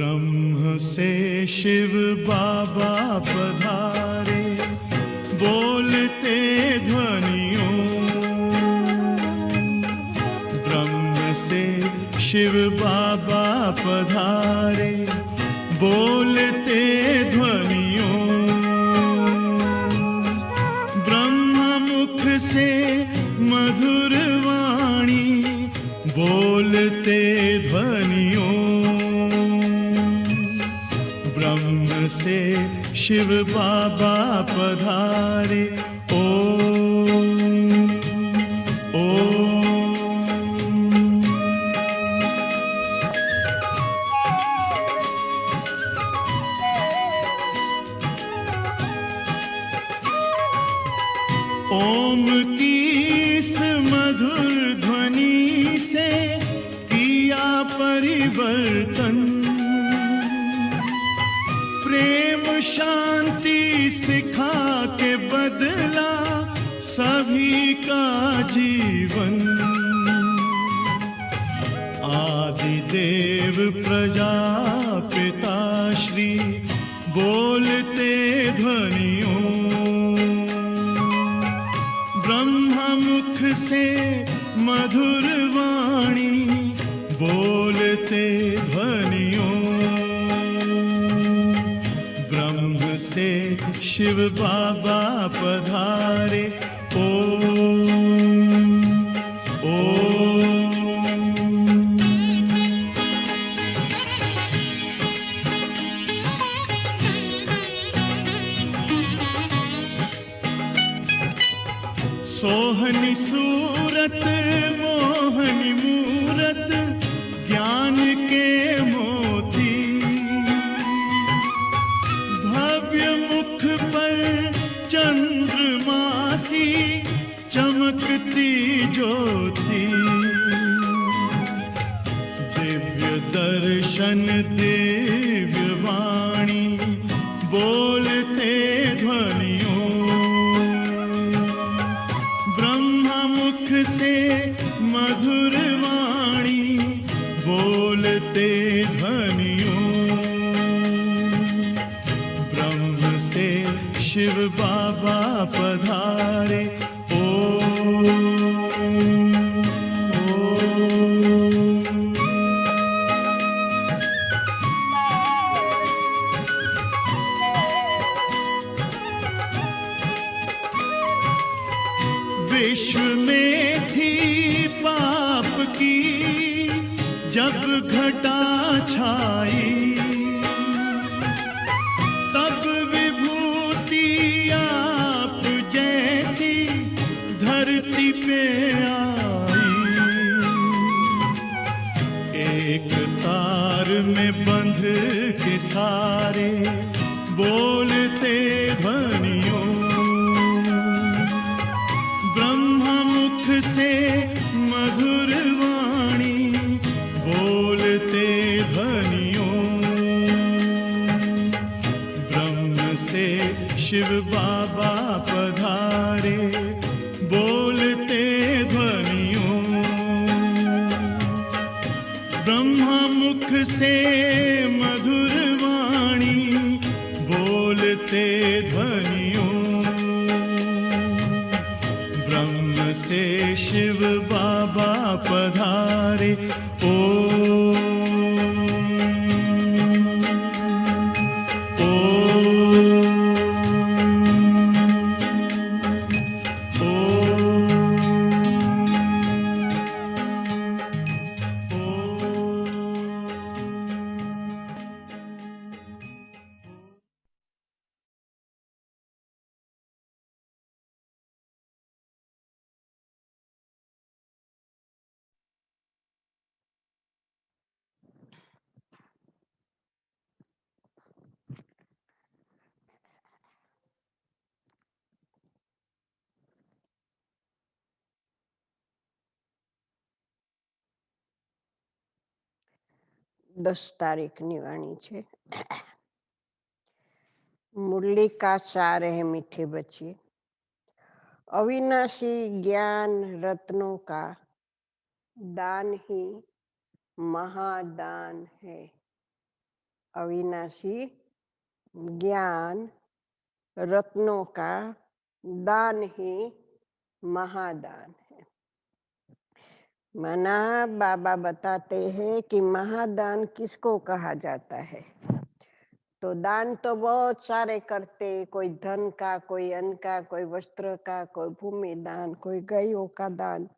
ब्रह्म से शिव बाबा पधारे, बोलते ध्वनियों। ब्रह्म से शिव बाबा पधारे, बोलते ध्वनियों। ब्रह्म मुख से मधुर वाणी, बोलते ध्वनियों। ब्रह्म से शिव बाबा पधारे, ओम ओम। ओम की इस मधुर ध्वनि से किया परिवर्तन, प्रेम शांति सिखा के बदला सभी का जीवन। आदिदेव प्रजापिता श्री बोलते ध्वनियों। ब्रह्म मुख से मधुर वाणी, बोलते ध्वनियों। ब्रह्म से शिव बाबा पधारे, ओम ओम। सोहनी सूरत मोहनी मूरत, ज्ञान के मोती। भव्य मुख पर चंद्रमासी, चमकती ज्योति। दिव्य दर्शन दिव्य वाणी, बोलते ध्वनियों। मुख से मधुर वाणी, बोलते ध्वनियों। ब्रह्म से शिव बाबा पधारे, ओम ओम। विश्व में थी पाप की जब घटा छाई, तब विभूति आप जैसी धरती पे आई। एक तार में बंध के सारे, बोलते ध्वनियों। से मधुर वाणी, बोलते ध्वनियों। ब्रह्म से शिव बाबा पधारे, बोलते ध्वनियों। ब्रह्म मुख से मधुर वाणी, बोलते ध्वनियों। ब्रह्म से शिव बाबा पधारे, ओम दस तारीखनी वाणी छे। मुरली का सार है मीठे बच्चे, अविनाशी ज्ञान रत्नों का दान ही महादान है। अविनाशी ज्ञान रत्नों का दान ही महादान है। माना बाबा बताते हैं कि महादान किसको कहा जाता है। तो दान तो बहुत सारे करते, कोई धन का, कोई अन्न का, कोई वस्त्र का, कोई भूमि दान, कोई गायों का दान।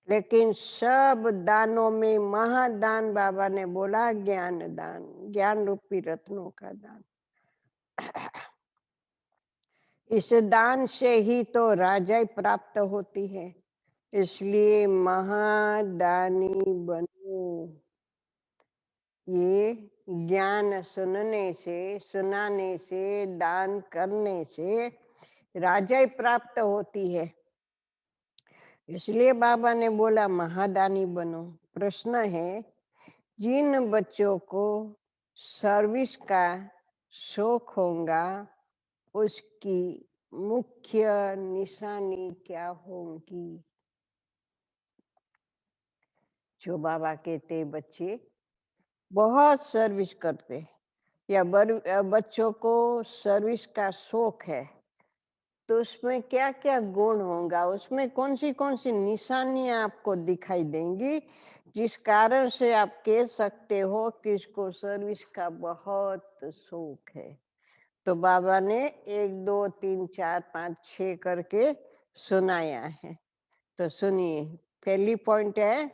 लेकिन सब दानों में महादान बाबा ने बोला ज्ञान दान, ज्ञान रूपी रत्नों का दान। इस दान से ही तो राजाई प्राप्त होती है। इसलिए महादानी बनो। ये ज्ञान सुनने से, सुनाने से, दान करने से राजाई प्राप्त होती है। इसलिए बाबा ने बोला महादानी बनो। प्रश्न है, जिन बच्चों को सर्विस का शौक होगा उसकी मुख्य निशानी क्या होगी? जो बाबा कहते बच्चे बहुत सर्विस करते या बच्चों को सर्विस का शौक है, तो उसमें क्या क्या गुण होगा, उसमें कौन सी निशानियां आपको दिखाई देंगी जिस कारण से आप कह सकते हो कि इसको सर्विस का बहुत शौक है। तो बाबा ने 1 2 3 4 5 6 करके सुनाया है। तो सुनिए, पहली पॉइंट है,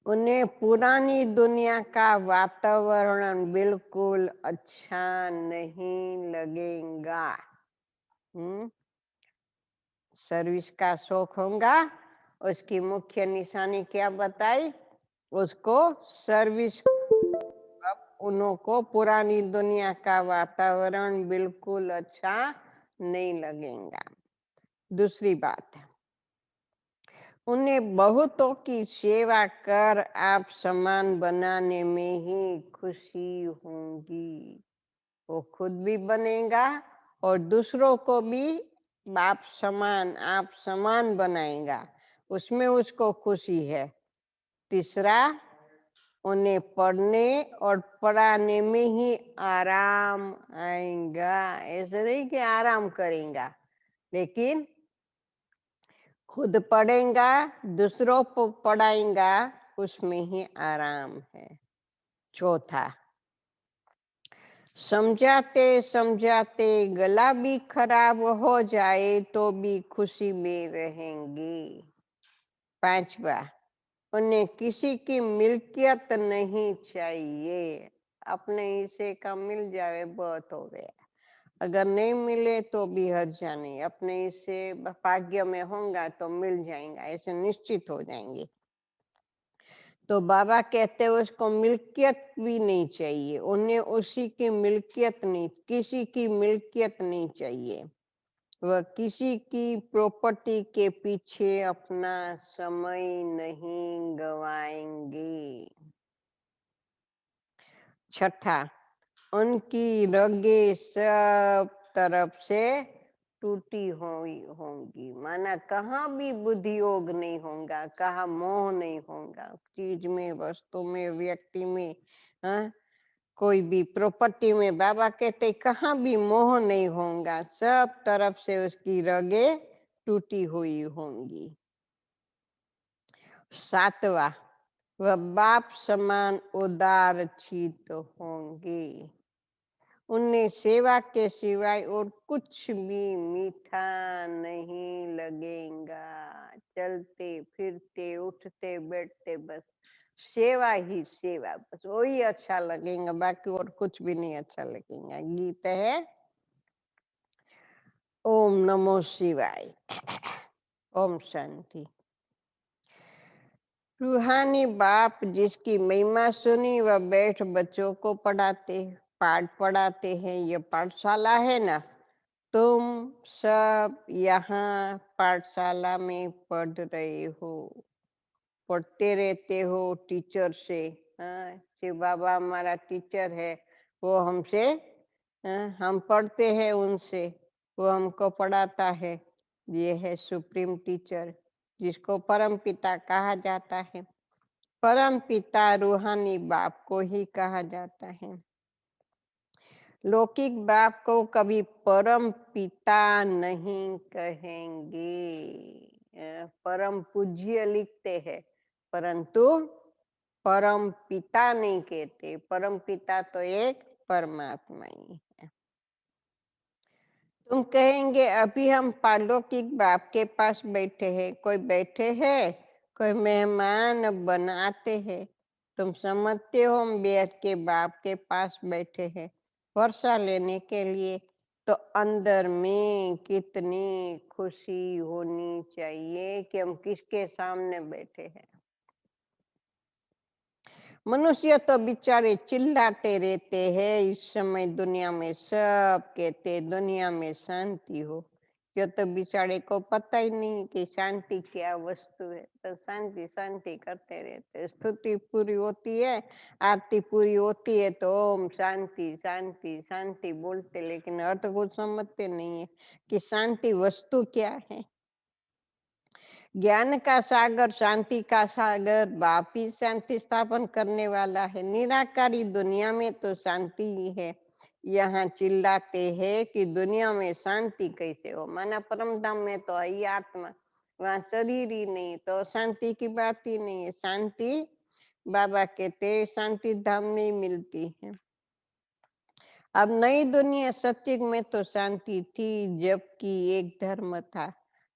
उन्हें पुरानी दुनिया का वातावरण बिल्कुल अच्छा नहीं लगेगा। सर्विस का शौक होगा, उसकी मुख्य निशानी क्या बताई? उसको सर्विस, उनको पुरानी दुनिया का वातावरण बिल्कुल अच्छा नहीं लगेगा। दूसरी बात, उन्हें बहुतों की सेवा कर आप समान बनाने में ही खुशी होगी। वो खुद भी बनेगा और दूसरों को भी आप समान बनाएगा, उसमें उसको खुशी है। तीसरा, उन्हें पढ़ने और पढ़ाने में ही आराम आएगा। ऐसे नहीं कि आराम करेगा, लेकिन खुद पढ़ेगा, दूसरों को पढ़ाएगा, उसमें ही आराम है। चौथा, समझाते समझाते गला भी खराब हो जाए तो भी खुशी में रहेंगी। पांचवा, उन्हें किसी की मिल्कियत नहीं चाहिए। अपने हिस्से का मिल जाए बहुत हो गया, अगर नहीं मिले तो भी हर्जा नहीं, अपने हिस्से भाग्य में होगा तो मिल जाएगा, ऐसे निश्चित हो जाएंगे। तो बाबा कहते हैं उसको मिल्कियत भी नहीं चाहिए, उन्हें उसी की मिल्कियत नहीं, किसी की मिल्कियत नहीं चाहिए। वह किसी की प्रॉपर्टी के पीछे अपना समय नहीं गवाएंगे। छठा, उनकी रगे सब तरफ से टूटी हुई होंगी। माना कहाँ भी बुद्धि योग नहीं होगा, कहाँ मोह नहीं होगा, चीज में, वस्तु में, व्यक्ति में, हाँ, कोई भी प्रॉपर्टी में। बाबा कहते कहाँ भी मोह नहीं होगा, सब तरफ से उसकी रगे टूटी हुई होंगी। सातवां, वह बाप समान उदार चित्त होंगे। उन्हें सेवा के सिवाय और कुछ भी मीठा नहीं लगेगा। चलते फिरते उठते बैठते बस सेवा ही सेवा, बस वही अच्छा लगेगा, बाकी और कुछ भी नहीं अच्छा लगेगा। गीत है, ओम नमो शिवाय। ओम शांति। रूहानी बाप जिसकी महिमा सुनी वह बैठ बच्चों को पाठ पढ़ाते हैं। ये पाठशाला है ना, तुम सब यहाँ पाठशाला में पढ़ रहे हो, पढ़ते रहते हो टीचर से। हाँ, शिव बाबा हमारा टीचर है, वो हमसे, हम पढ़ते हैं उनसे, वो हमको पढ़ाता है। ये है सुप्रीम टीचर, जिसको परम पिता कहा जाता है। परम पिता रूहानी बाप को ही कहा जाता है। लौकिक बाप को कभी परम पिता नहीं कहेंगे। परम पूज्य लिखते हैं, परंतु परम पिता नहीं कहते। परम पिता तो एक परमात्मा ही है। तुम कहेंगे अभी हम पारलौकिक बाप के पास बैठे हैं, कोई बैठे हैं, कोई मेहमान बनाते हैं। तुम समझते हो हम बेहद के बाप के पास बैठे हैं वर्षा लेने के लिए, तो अंदर में कितनी खुशी होनी चाहिए कि हम किसके सामने बैठे हैं। मनुष्य तो बेचारे चिल्लाते रहते हैं इस समय दुनिया में, सब कहते दुनिया में शांति हो। ये तो बेचारे को पता ही नहीं कि शांति क्या वस्तु है, तो शांति शांति करते रहते। स्तुति पूरी होती है, आरती पूरी होती है तो ओम शांति शांति शांति बोलते, लेकिन अर्थ कुछ समझते नहीं है कि शांति वस्तु क्या है। ज्ञान का सागर, शांति का सागर बाप ही शांति स्थापन करने वाला है। निराकारी दुनिया में तो शांति ही है। यहाँ चिल्लाते हैं कि दुनिया में शांति कैसे हो, माना परम धाम में तो है ही आत्मा, वहाँ शरीर ही नहीं, तो शांति की बात ही नहीं है। शांति बाबा कहते शांति धाम में ही मिलती है। अब नई दुनिया, सत्युग में तो शांति थी जबकि एक धर्म था।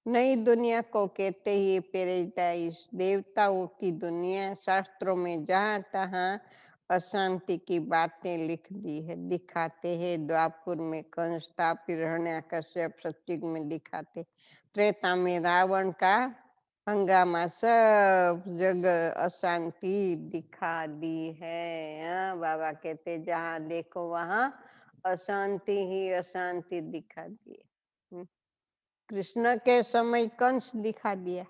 नई दुनिया को कहते ही पैराडाइज, देवताओं की दुनिया। शास्त्रों में जहाँ तहाँ अशांति की बातें लिख दी है, दिखाते हैं। द्वापुर में कंस था, फिर हिरण्याकश्यप, सत्युग में दिखाते। त्रेता में रावण का हंगामा, सब जगह अशांति दिखा दी है। हाँ, बाबा कहते जहाँ देखो वहाँ अशांति ही अशांति दिखा दी है। कृष्ण के समय कंस दिखा दिया,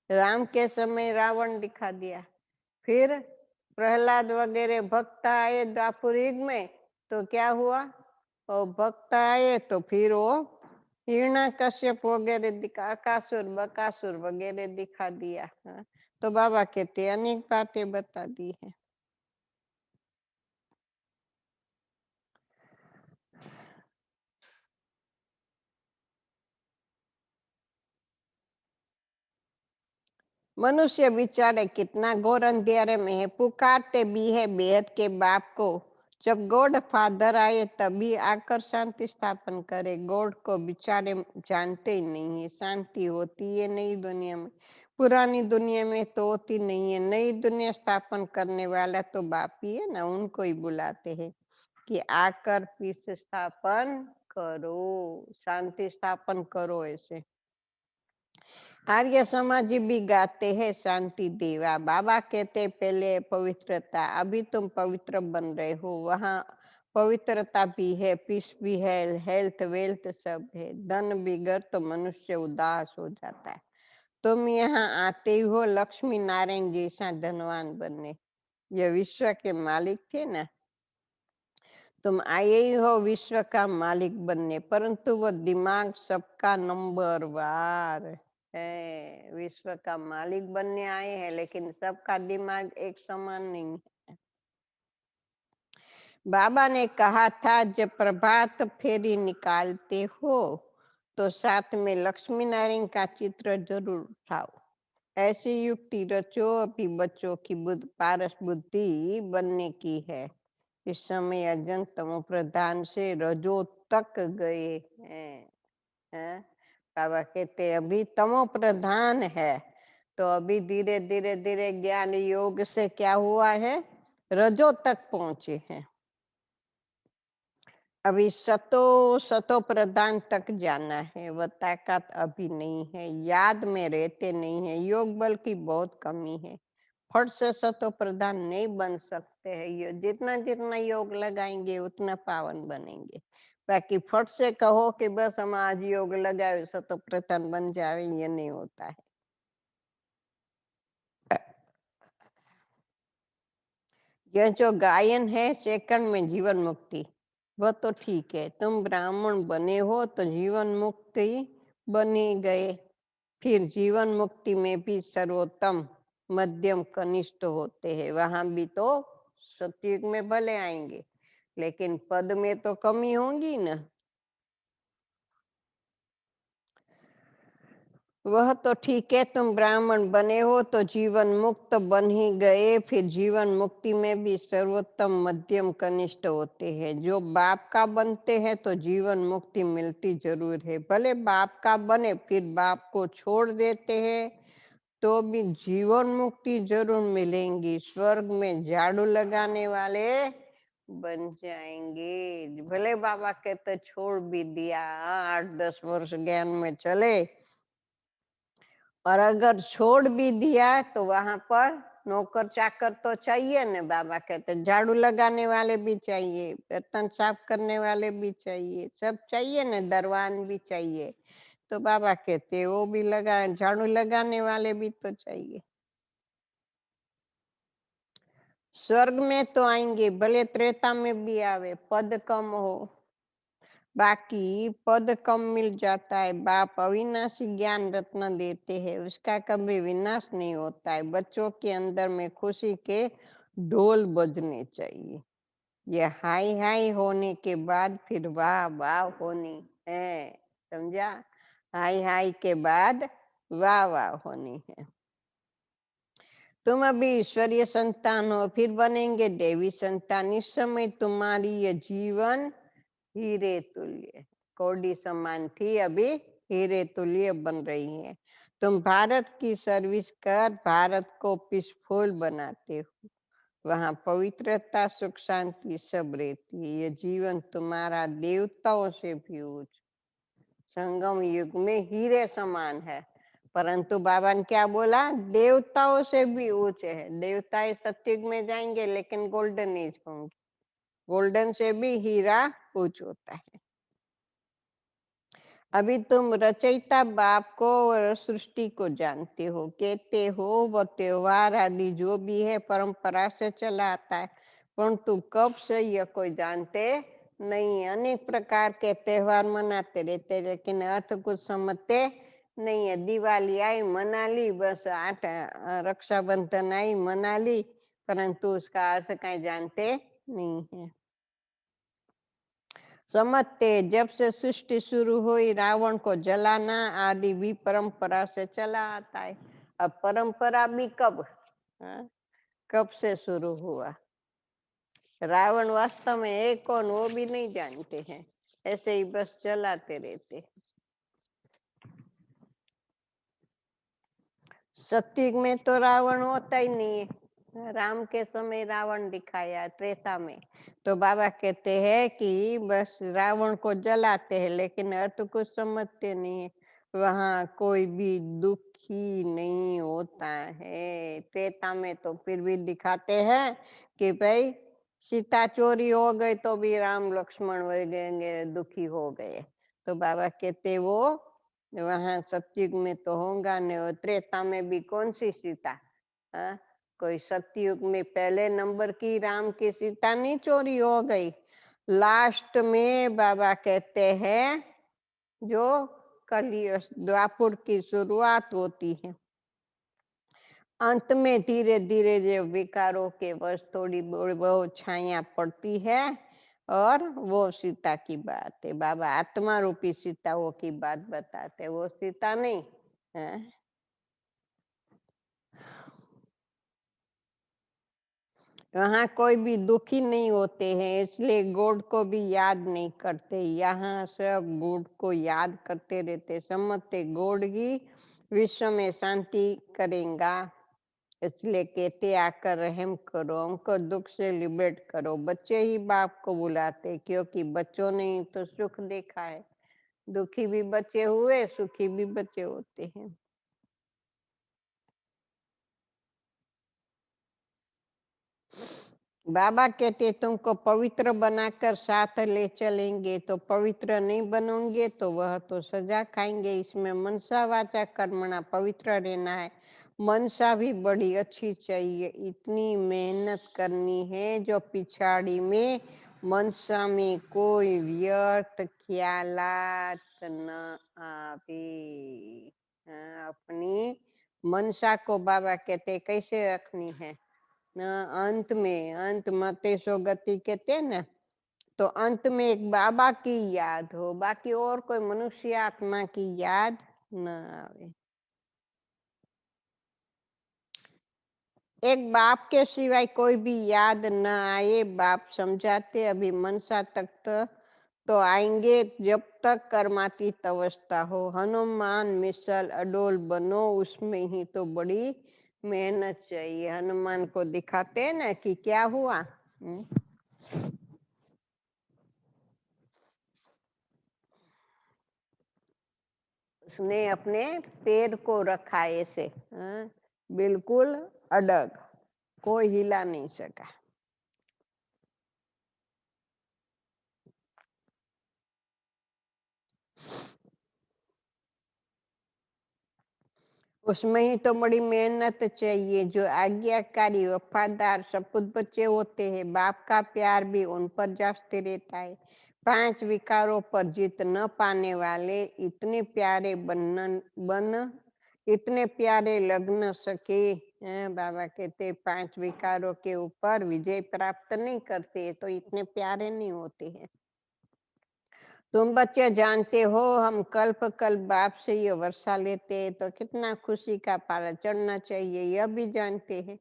राम के समय रावण दिखा दिया, फिर प्रहलाद वगैरह भक्त आए द्वापर युग में तो क्या हुआ, वो भक्त आए तो फिर वो हिरण्याकश्यप वगैरह दिखा, अकासुर बकासुर वगैरह दिखा दिया। हाँ, तो बाबा कहते अनेक बातें बता दी है। मनुष्य बेचारे कितना घोर अंधेरे में है, पुकारते भी है बेहद के बाप को। जब गॉड फादर आए तभी आकर शांति स्थापन करे। गॉड को बेचारे जानते ही नहीं है। शांति होती है नई दुनिया में, पुरानी दुनिया में तो होती नहीं है। नई दुनिया स्थापन करने वाला तो बाप ही है ना, उनको ही बुलाते हैं कि आकर पीस स्थापन करो, शांति स्थापन करो। ऐसे आर्य समाजी भी गाते हैं शांति देवा। बाबा कहते पहले पवित्रता, अभी तुम पवित्र बन रहे हो, वहाँ पवित्रता भी है, पीस भी है, हेल्थ वेल्थ सब है। धन बिगड़ तो मनुष्य उदास हो जाता है। तुम यहाँ आते ही हो लक्ष्मी नारायण जैसा धनवान बनने। ये विश्व के मालिक थे ना, तुम आए ही हो विश्व का मालिक बनने, परंतु वो दिमाग सबका नंबर वार है। विश्व का मालिक बनने आए हैं, लेकिन सबका दिमाग एक समान नहीं है। बाबा ने कहा था जब प्रभात फेरी निकालते हो तो साथ में लक्ष्मी नारायण का चित्र जरूर उठाओ। ऐसी युक्ति रचो, अभी बच्चों की पारस बुद्धि बनने की है। इस समय अजन तमो प्रधान से रजो तक गए हैं। बाबा कहते अभी तमो प्रधान है, तो अभी धीरे धीरे धीरे ज्ञान योग से क्या हुआ है, रजो तक पहुंचे हैं। अभी सतो प्रधान तक जाना है, वह ताकत अभी नहीं है। याद में रहते नहीं है, योग बल की बहुत कमी है। फट से सतो प्रधान नहीं बन सकते हैं। ये जितना जितना योग लगाएंगे उतना पावन बनेंगे। बाकी फट से कहो कि बस हम आज योग लगाए सतो प्रधान बन जाए, ये नहीं होता है। यह जो गायन है सेकंड में जीवन मुक्ति, वह तो ठीक है। तुम ब्राह्मण बने हो तो जीवन मुक्ति बन ही गए। फिर जीवन मुक्ति में भी सर्वोत्तम मध्यम कनिष्ठ होते हैं। वहां भी तो सतयुग में भले आएंगे, लेकिन पद में तो कमी होगी ना। वह तो ठीक है, तुम ब्राह्मण बने हो तो जीवन मुक्त बन ही गए, फिर जीवन मुक्ति में भी सर्वोत्तम मध्यम कनिष्ठ होते हैं। जो बाप का बनते हैं तो जीवन मुक्ति मिलती जरूर है। भले बाप का बने फिर बाप को छोड़ देते हैं तो भी जीवन मुक्ति जरूर मिलेंगी। स्वर्ग में झाड़ू लगाने वाले बन जाएंगे। भले बाबा कहते छोड़ भी दिया, 8-10 वर्ष ज्ञान में चले, और अगर छोड़ भी दिया तो वहां पर नौकर चाकर तो चाहिए ना। बाबा कहते झाड़ू लगाने वाले भी चाहिए, बर्तन साफ करने वाले भी चाहिए, सब चाहिए ना, दरवान भी चाहिए। तो बाबा कहते वो भी लगा, झाड़ू लगाने वाले भी तो चाहिए। स्वर्ग में तो आएंगे, भले त्रेता में भी आवे, पद कम हो, बाकी पद कम मिल जाता है। बाप अविनाशी ज्ञान रत्न देते हैं, उसका कभी विनाश नहीं होता है। बच्चों के अंदर में खुशी के ढोल बजने चाहिए। ये हाई हाई होने के बाद फिर वाह वाह होनी है, समझा? हाई हाई के बाद वाह वाह होनी है। तुम अभी ईश्वरीय संतान हो, फिर बनेंगे देवी संतान। इस समय तुम्हारी ये जीवन हीरे तुल्य, कौड़ी समान थी, अभी हीरे तुल्य बन रही है। तुम भारत की सर्विस कर भारत को पीसफुल बनाते हो। वहां पवित्रता सुख शांति सब रहती है। ये जीवन तुम्हारा देवताओं से भी उच्च, संगम युग में हीरे समान है। परंतु बाबा ने क्या बोला? देवताओं से भी उच्च है। देवताएं सतयुग में जाएंगे लेकिन गोल्डन एज होंगे। गोल्डन से भी हीरा उच्च होता है। अभी तुम रचयिता बाप को और सृष्टि को जानते हो। कहते हो वो त्योहार आदि जो भी है परंपरा से चला आता है, परंतु कब से यह कोई जानते नहीं। अनेक प्रकार के त्योहार मनाते रहते, लेकिन अर्थ कुछ समझते नहीं है। दिवाली आई मना ली, बस 8 रक्षाबंधन आई मना ली, परंतु उसका अर्थ कहीं जानते नहीं है। समझते जब से सृष्टि शुरू हुई रावण को जलाना आदि भी परंपरा से चला आता है। अब परंपरा भी कब, हाँ? कब से शुरू हुआ? रावण वास्तव में है कौन वो भी नहीं जानते हैं, ऐसे ही बस चलाते रहते। सतयुग में तो रावण होता ही नहीं है। राम के समय रावण दिखाया, त्रेता में तो बाबा कहते हैं कि बस रावण को जलाते हैं, लेकिन अर्थ कुछ समझते नहीं है। वहां कोई भी दुखी नहीं होता है। त्रेता में तो फिर भी दिखाते हैं कि भाई सीता चोरी हो गई तो भी राम लक्ष्मण वगैरह दुखी हो गए। तो बाबा कहते वो वहां सतयुग में तो होगा नहीं। और त्रेता में भी कौन सी सीता, हाँ? कोई सतयुग में पहले नंबर की राम की सीता नहीं चोरी हो गई। लास्ट में बाबा कहते हैं जो कलयुग द्वापुर की शुरुआत होती है, अंत में धीरे धीरे जो विकारों के वश थोड़ी बहुत छाया पड़ती है, और वो सीता की बात है। बाबा आत्मा रूपी सीताओं की बात बताते, वो सीता नहीं है। वहाँ कोई भी दुखी नहीं होते हैं, इसलिए गॉड को भी याद नहीं करते। यहाँ सब गॉड को याद करते रहते, समझते गॉड ही विश्व में शांति करेगा। इसलिए कहते आकर रहम करो, हमको दुख से लिबरेट करो। बच्चे ही बाप को बुलाते, क्योंकि बच्चों ने ही तो सुख देखा है। दुखी भी बच्चे हुए, सुखी भी बच्चे होते हैं। बाबा कहते तुमको पवित्र बनाकर साथ ले चलेंगे, तो पवित्र नहीं बनोगे तो वह तो सजा खाएंगे। इसमें मनसा वाचा कर्मणा पवित्र रहना है। मनसा भी बड़ी अच्छी चाहिए, इतनी मेहनत करनी है जो पिछाड़ी में मनसा में कोई व्यर्थ ख्यालात न आवे। अपनी मनसा को बाबा कहते कैसे रखनी है अंत मते सो गति कहते हैं ना, तो अंत में एक बाबा की याद हो, बाकी और कोई मनुष्य आत्मा की याद न आवे। एक बाप के सिवाय कोई भी याद न आए, बाप समझाते अभी मनसा तक तो आएंगे जब तक कर्मातीत अवस्था हो। हनुमान मिसल अडोल बनो, उसमें ही तो बड़ी मेहनत चाहिए। हनुमान को दिखाते हैं ना कि क्या हुआ। उसने अपने पैर को रखा ऐसे, बिल्कुल अडग, कोई हिला नहीं सका। उसमें ही तो बड़ी मेहनत चाहिए। जो आज्ञाकारी वफादार सपूत बच्चे होते हैं, बाप का प्यार भी उन पर जास्ती रहता है। 5 विकारों पर जीत न पाने वाले इतने प्यारे इतने प्यारे लग न सके। बाबा कहते 5 विकारों के ऊपर विजय प्राप्त नहीं करते तो इतने प्यारे नहीं होते हैं। तुम बच्चे जानते हो हम कल्प कल्प बाप से ये वर्षा लेते हैं तो कितना खुशी का पारा चढ़ना चाहिए, यह भी जानते हैं।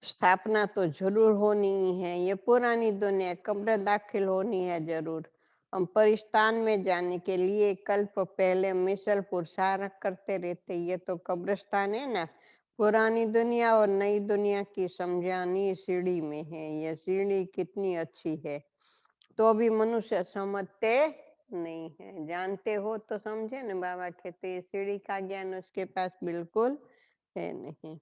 स्थापना तो जरूर होनी ही है, ये पुरानी दुनिया कब्र दाखिल होनी है जरूर। हम परिस्तान में जाने के लिए कल्प पहले मिसल पुरुषार्थ करते रहते, ये तो कब्रिस्तान है ना। पुरानी दुनिया और नई दुनिया की समझानी सीढ़ी में है। ये सीढ़ी कितनी अच्छी है तो भी मनुष्य समझते नहीं है। जानते हो तो समझे ना, बाबा कहते सीढ़ी का ज्ञान उसके पास बिल्कुल है नहीं।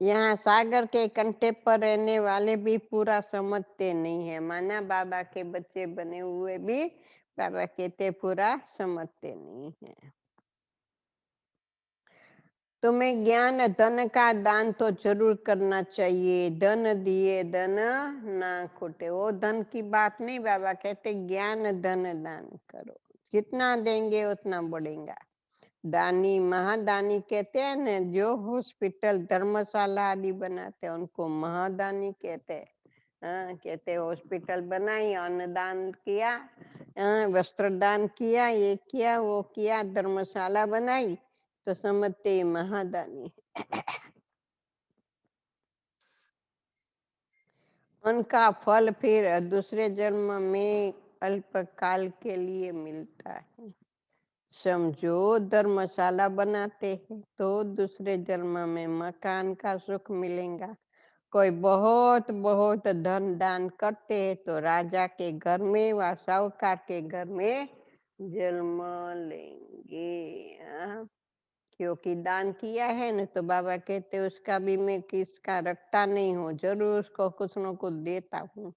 यहाँ सागर के कंठे पर रहने वाले भी पूरा समझते नहीं है। माना बाबा के बच्चे बने हुए भी बाबा कहते पूरा समझते नहीं है। तुम्हें ज्ञान धन का दान तो जरूर करना चाहिए। धन दिए धन ना खुटे, वो धन की बात नहीं, बाबा कहते ज्ञान धन दान करो, जितना देंगे उतना बढ़ेगा। दानी महादानी कहते हैं ना, जो हॉस्पिटल धर्मशाला आदि बनाते हैं उनको महादानी कहते हैं। कहते हॉस्पिटल बनाई, अन्नदान किया, वस्त्र दान किया, ये किया वो किया, धर्मशाला बनाई तो समझते महादानी। उनका फल फिर दूसरे जन्म में अल्पकाल के लिए मिलता है। समझो धर्मशाला बनाते हैं तो दूसरे जन्म में मकान का सुख मिलेगा। कोई बहुत बहुत धन दान करते हैं तो राजा के घर में व साहूकार के घर में जन्म लेंगे। क्योंकि दान किया है ना तो बाबा कहते उसका भी मैं किसका रखता नहीं हूँ, जरूर उसको कुछ न कुछ देता हूँ।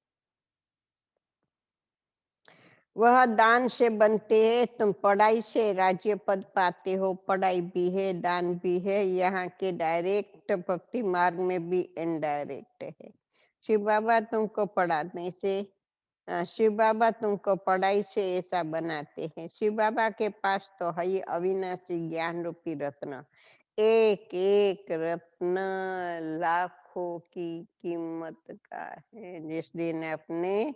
वह दान से बनते हैं। तुम पढ़ाई से राज्य पद पाते हो, पढ़ाई भी है दान भी है। यहाँ के डायरेक्ट भक्ति मार्ग में भी इनडायरेक्ट है। शिव बाबा तुमको पढ़ाने से शिव बाबा तुमको पढ़ाई से ऐसा बनाते हैं। शिव बाबा के पास तो है ये अविनाशी ज्ञान रूपी रत्न। एक एक रत्न लाखों की कीमत का है। जिस दिन अपने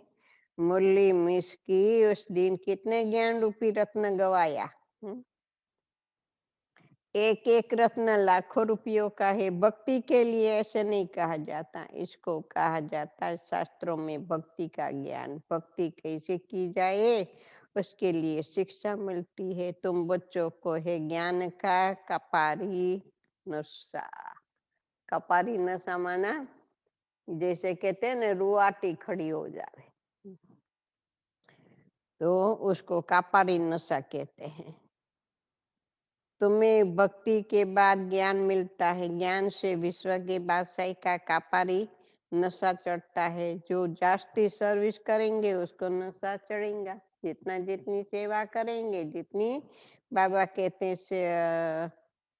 मुरली मिस की उस दिन कितने ज्ञान रूपी रत्न गवाया। एक एक रत्न लाखों रुपयों का है। भक्ति के लिए ऐसे नहीं कहा जाता, इसको कहा जाता है शास्त्रों में भक्ति का ज्ञान। भक्ति कैसे की जाए उसके लिए शिक्षा मिलती है। तुम बच्चों को है ज्ञान का कपारी नशा। कपारी नशा माना जैसे कहते हैं ना रुआटी खड़ी हो जाए तो उसको कपारी नशा कहते हैं। तुम्हें भक्ति के बाद ज्ञान मिलता है, ज्ञान से विश्व के बादशाही का कापारी नशा चढ़ता है। जो जास्ती सर्विस करेंगे उसको नशा चढ़ेगा। जितना जितनी सेवा करेंगे, जितनी बाबा कहते हैं से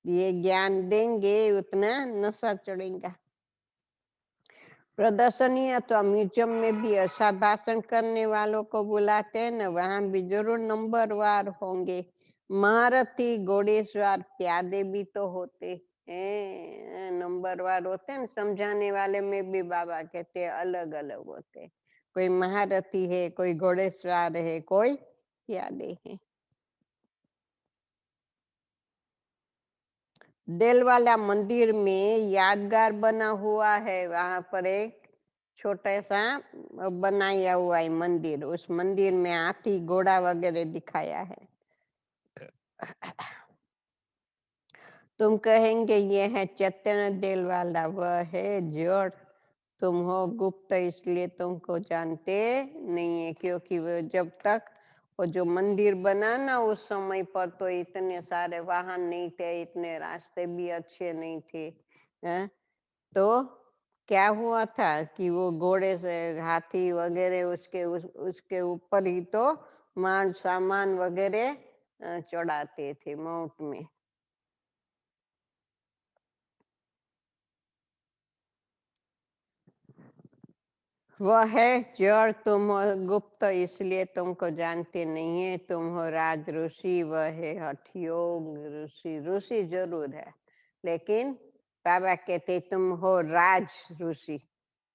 ये ज्ञान देंगे उतना नशा चढ़ेगा। प्रदर्शनी अथवा म्यूजियम में भी अच्छा भाषण करने वालों को बुलाते हैं ना, वहां भी जरूर नंबर वार होंगे। महारथी, घोड़ेसवार, प्यादे भी तो होते हैं, नंबरवार होते हैं, समझाने वाले में भी बाबा कहते हैं अलग अलग होते। कोई महारथी है, कोई घोड़ेसवार है, कोई प्यादे है। देलवाला मंदिर में यादगार बना हुआ है, वहां पर एक छोटा सा बनाया हुआ है मंदिर, उस मंदिर में हाथी घोड़ा वगैरह दिखाया है। तुम कहेंगे ये है चैतन्य देलवाला, वह है जड़। तुम हो गुप्त इसलिए तुमको जानते नहीं है, क्योंकि वो जब तक वो जो मंदिर बना ना उस समय पर तो इतने सारे वाहन नहीं थे, इतने रास्ते भी अच्छे नहीं थे। हैं? तो क्या हुआ था कि वो घोड़े से हाथी वगैरह उसके ऊपर ही तो माल सामान वगैरह चढ़ाते थे माउंट में। वह है जड़, तुम हो गुप्त इसलिए तुमको जानते नहीं है, तुम हो राज ऋषि, वह है हठयोग ऋषि। ऋषि जरूर है, लेकिन बाबा कहते तुम हो राज ऋषि,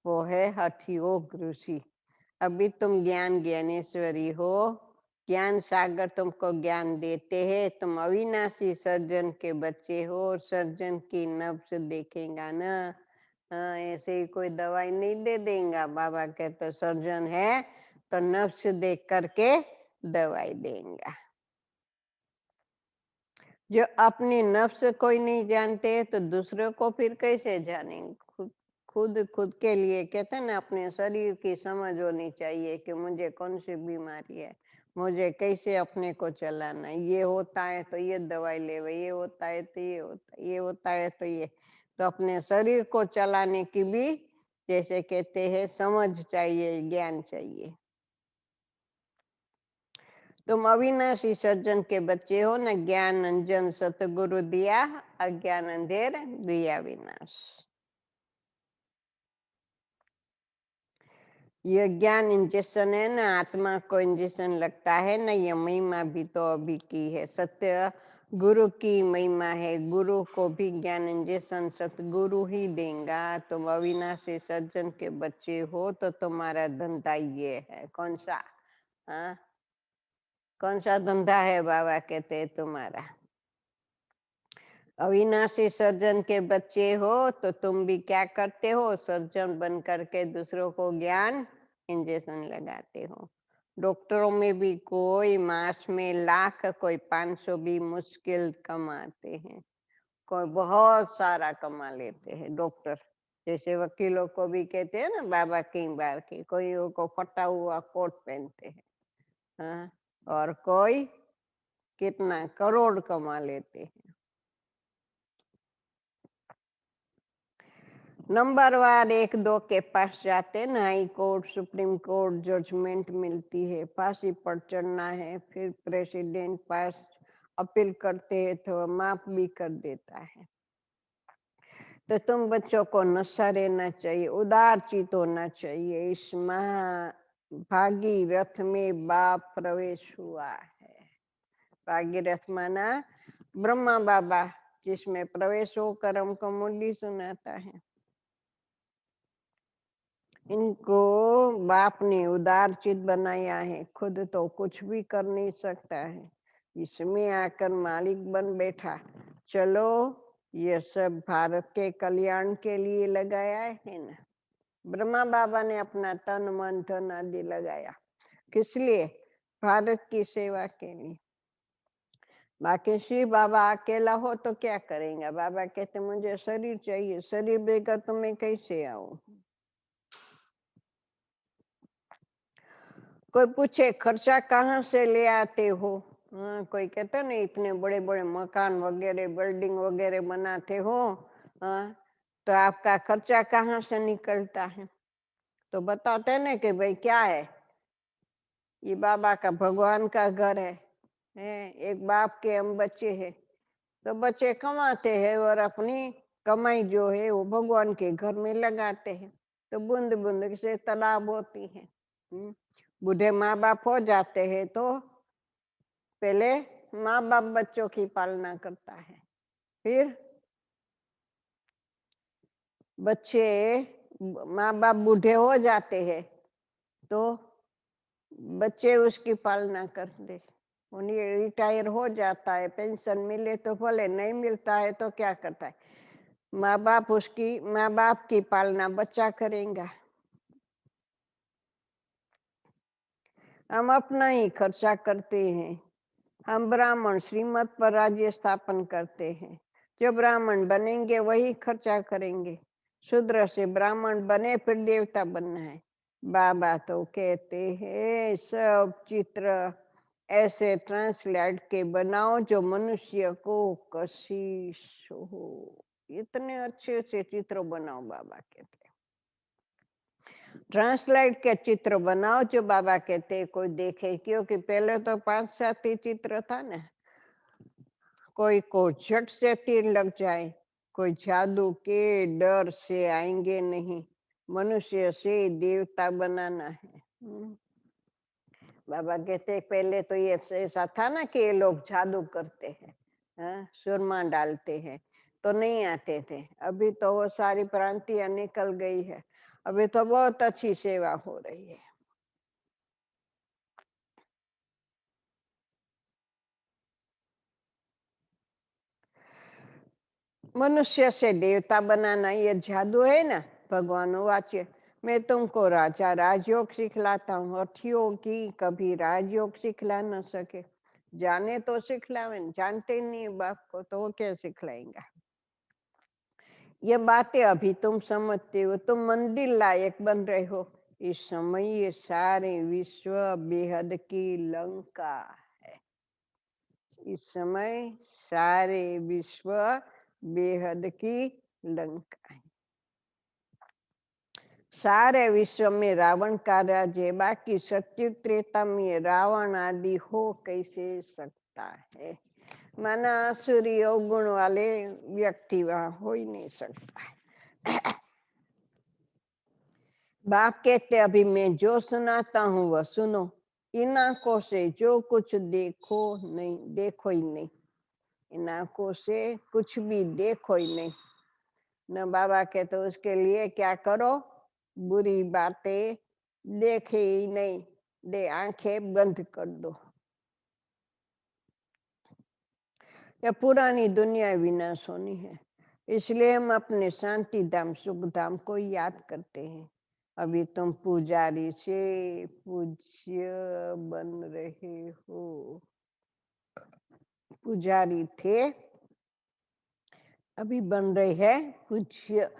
वो है हठयोग ऋषि। अभी तुम ज्ञान ज्ञानेश्वरी हो, ज्ञान सागर तुमको ज्ञान देते हैं। तुम अविनाशी सर्जन के बच्चे हो, सर्जन की नब्ज देखेगा ना। हाँ, ऐसे ही कोई दवाई नहीं दे देगा, बाबा के तो सर्जन है तो नब्ज देख करके दवाई देगा। जो अपनी नफ्स कोई नहीं जानते तो दूसरों को फिर कैसे जानेंगे। खुद खुद खुद के लिए कहते हैं ना, अपने शरीर की समझ होनी चाहिए कि मुझे कौन सी बीमारी है, मुझे कैसे अपने को चलाना है। ये होता है तो ये दवाई ले, ये होता है तो ये होता है, ये होता है तो ये। तो अपने शरीर को चलाने की भी जैसे कहते हैं समझ चाहिए, ज्ञान चाहिए। तुम अविनाशी सज्जन के बच्चे हो न, ज्ञान अंजन सतगुरु दिया, अज्ञान अंधेर दिया विनाश। ये ज्ञान इंजेक्शन है ना, आत्मा को इंजेक्शन लगता है ना, ये महिमा भी तो अभी की है। सत्य गुरु की महिमा है, गुरु को भी ज्ञान इंजेक्शन सतगुरु ही देगा। तुम अविनाशी सज्जन के बच्चे हो तो तुम्हारा धंधा ये है। कौन सा? हाँ, कौन सा धंधा है बाबा कहते हैं तुम्हारा? अविनाशी सर्जन के बच्चे हो तो तुम भी क्या करते हो, सर्जन बन करके दूसरों को ज्ञान इंजेक्शन लगाते हो। डॉक्टरों में भी कोई मास में लाख, कोई 500 भी मुश्किल कमाते हैं, कोई बहुत सारा कमा लेते हैं डॉक्टर। जैसे वकीलों को भी कहते हैं ना बाबा कई बार के, कोई को फटा हुआ कोट पहनते हैं। हाँ, और कोई कितना करोड़ कमा लेते हैं। नंबरवार 1-2 के पास जाते ना, high court supreme court judgement मिलती है, फांसी पर चढ़ना है, फिर प्रेसिडेंट पास अपील करते हैं तो माफ भी कर देता है। तो तुम बच्चों को नशा रहना चाहिए, उदार चित होना चाहिए। इस भागीरथ में बाप प्रवेश हुआ है। भागीरथ माना ब्रह्मा बाबा, जिसमें प्रवेश होकर हमको मुरली सुनाता है। इनको बाप ने उदार चित बनाया है, खुद तो कुछ भी कर नहीं सकता है, इसमें आकर मालिक बन बैठा। चलो, ये सब भारत के कल्याण के लिए लगाया है ना। ब्रह्मा बाबा ने अपना तन मन धन आदि लगाया, किस लिए? भारत की सेवा के लिए। बाकी शिव बाबा अकेला हो तो क्या करेंगे? बाबा कहते मुझे शरीर चाहिए, शरीर बेगर तो मैं कैसे आऊं? कोई पूछे खर्चा कहाँ से ले आते हो? हाँ, कोई कहता नहीं इतने बड़े बड़े मकान वगैरह बिल्डिंग वगैरह बनाते हो, हाँ, तो आपका खर्चा कहाँ से निकलता है? तो बताते हैं ना कि भाई क्या है, ये बाबा का भगवान का घर है, एक बाप के हम बच्चे हैं, तो बच्चे कमाते हैं और अपनी कमाई जो है वो भगवान के घर में लगाते हैं, तो बूंद बूंद से तालाब होती है। बूढ़े माँ बाप हो जाते हैं तो पहले माँ बाप बच्चों की पालना करता है। फिर बच्चे माँ बाप बूढ़े हो जाते हैं तो बच्चे उसकी पालना करते। उन्हें रिटायर हो जाता है, पेंशन मिले तो भले, नहीं मिलता है तो क्या करता है, माँ बाप की पालना बच्चा करेगा। हम अपना ही खर्चा करते हैं। हम ब्राह्मण श्रीमत पर राज्य स्थापन करते हैं। जो ब्राह्मण बनेंगे वही खर्चा करेंगे। शूद्र से ब्राह्मण बने फिर देवता बनना है। बाबा तो कहते हैं सब चित्र ऐसे ट्रांसलेट के बनाओ जो मनुष्य को कशिश हो। इतने अच्छे से चित्र बनाओ, बाबा कहते। ट्रांसलेट के चित्र बनाओ जो बाबा कहते कोई देखे, क्योंकि पहले तो 5-7 ही चित्र था ना। कोई को झट से तीर लग जाए, कोई जादू के डर से आएंगे नहीं, मनुष्य से देवता बनाना है। बाबा कहते पहले तो ये ऐसा था ना कि ये लोग जादू करते हैं, सुरमा डालते हैं, तो नहीं आते थे। अभी तो वो सारी प्रांतियां निकल गई है, अभी तो बहुत अच्छी सेवा हो रही है। मनुष्य से देवता बनाना ये जादू है ना। भगवान वाच्य, मैं तुमको राजा राजयोग सिखलाता हूँ, अठियों की कभी राजयोग सिखला न सके। जाने तो सिखलावे, जानते नहीं बाप को तो वो क्या सिखलाएंगा। ये बातें अभी तुम समझते हो, तुम मंदिर लायक बन रहे हो। इस समय ये सारे विश्व बेहद की लंका है। इस समय सारे विश्व बेहद की लंका है। सारे विश्व में रावण का राज्य, बाकी सत्युग त्रेता में रावण आदि हो कैसे सकता है। माना आसुरी गुण वाले व्यक्ति वहां हो ही नहीं सकता है। बाप कहते अभी मैं जो सुनाता हूँ वह सुनो। इन आंखों से जो कुछ देखो नहीं, देखो ही नहीं। इन आंखों से कुछ भी देखो ही नहीं। न बाबा कहते उसके लिए क्या करो, बुरी बातें देखे ही नहीं, दे आंखें बंद कर दो। यह पुरानी दुनिया विनाश होनी है, इसलिए हम अपने शांति धाम सुख धाम को याद करते हैं। अभी तुम पुजारी से पूज्य बन रहे हो। पुजारी थे, अभी बन रहे हैं पूज्य।